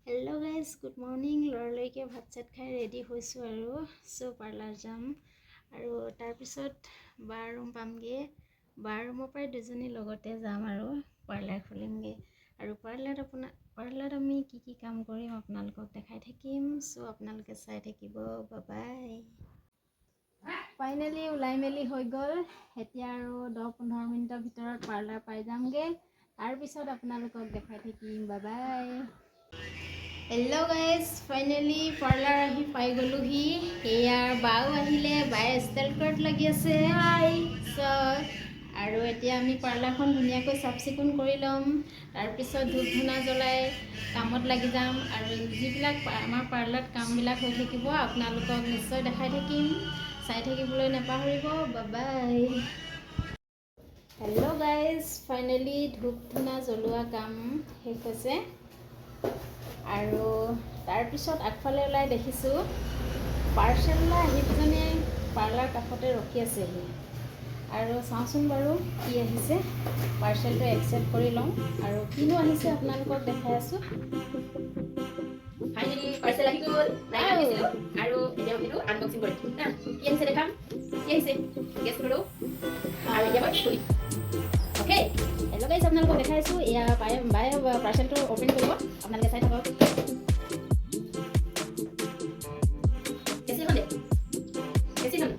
Hello' guys, good morning. ল'ৰালৈকে ভাত চাত খাই ৰেডি হৈছোঁ আৰু চ' পাৰ্লাৰ যাম আৰু তাৰপিছত বাৰ ৰুম পামগৈ। বাৰ ৰুমৰ পৰাই দুজনী লগতে যাম আৰু পাৰ্লাৰ খুলিমগৈ আৰু পাৰ্লাৰত আমি কি কাম কৰিম আপোনালোকক দেখাই থাকিম। চ' আপোনালোকে চাই থাকিব। বাই। ফাইনেলি ওলাই মেলি হৈ গ'ল। এতিয়া আৰু 10-15 মিনিটৰ ভিতৰত পাৰ্লাৰ পাই যামগৈ। তাৰপিছত আপোনালোকক দেখাই থাকিম। বাই। হেল্ল' গাইজ, ফাইনেলি পাৰ্লাৰ আহি পাই গ'লোহি। এয়া বাও আহিলে, বায়ে ষ্টাইল কৰাত লাগি আছে। আৰু এতিয়া আমি পাৰ্লাৰখন ধুনীয়াকৈ চাফ চিকুণ কৰি ল'ম। তাৰপিছত ধূপ ধূনা জ্বলাই কামত লাগি যাম আৰু যিবিলাক আমাৰ পাৰ্লাৰত কামবিলাক হৈ থাকিব আপোনালোকক নিশ্চয় দেখাই থাকিম। চাই থাকিবলৈ নাপাহৰিব। বাই। হেল্ল' গাইজ, ফাইনেলি ধূপ ধূনা জ্বলোৱা কাম শেষ হৈছে আৰু তাৰপিছত আগফালে ওলাই দেখিছোঁ পাৰ্চেললৈ আহি পিনে পাৰ্লাৰ কাষতে ৰখি আছেহি আৰু চাওঁচোন বাৰু কি আহিছে। পাৰ্চেলটো একচেপ্ট কৰি লওঁ আৰু কিনো আহিছে আপোনালোকক দেখাই আছোঁ। ফাইনেলি পাৰ্চেল আহি গ'ল। আৰু এতিয়া সেইটো আনবক্সিং কৰিম না। কি আহিছে দেখাম। কি আহিছে গেছ কৰোঁ আৰু এতিয়া মই খুলিম। অ'কে, হেল্ল' গাইজ, আপোনালোকক দেখাই আছোঁ। এয়া বায়ে পাৰ্চেলটো অ'পেন কৰিব, আপোনালোকে চাই থাকক। কেঁচি হ'লে কেঁচি হ'লে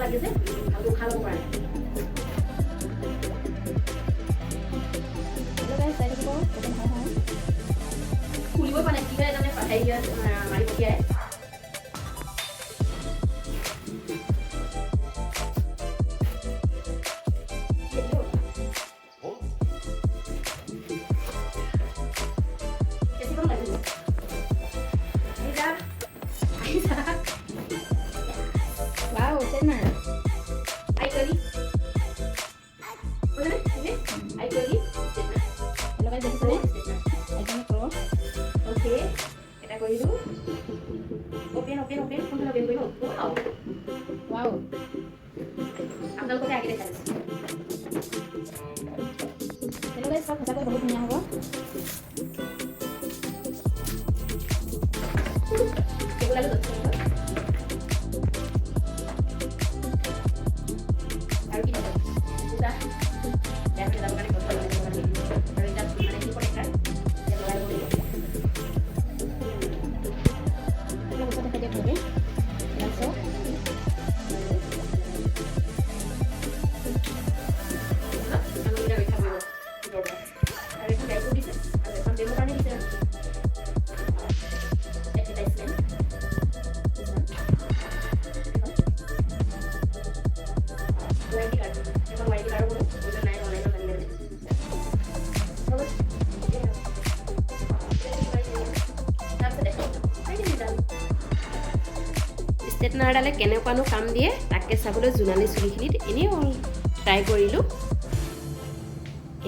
লাগিছে আৰু উশাহ ল'ব পৰা নাই। খুলিবই পৰা নাই। কিবা এজনে মাৰি পঠিয়াই। Wow, tenor. Are you ready? Are you ready? Hello guys, দেখিছেনে? একদম কৰোঁ। Okay, এটা কৰিলোঁ। Open. কোনটো open কৰিব? Wow. আপোনালোকে আগে দেখাই দিছে। Hello guys, সঁচাকৈ বহুত ধুনীয়া হ'ব। আৰু কি দুটা দেখা যাব কাৰণে কথা আৰু এটা মানে কি কৰে এটা লগাই দিব। Hello guys, দেখাই দিয়ক ভালকৈ। লাঞ্চ ষ্ট্ৰেটনাৰডালে কেনেকুৱানো কাম দিয়ে তাকে চাবলৈ জোনালী চুলিখিনিত এনেই ট্ৰাই কৰিলোঁ।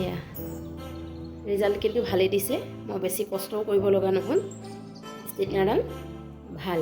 এয়া ৰিজাল্ট কিন্তু ভালেই দিছে। মই বেছি কষ্টও কৰিব লগা নহ'ল। ষ্ট্ৰেটনাৰডাল ভাল।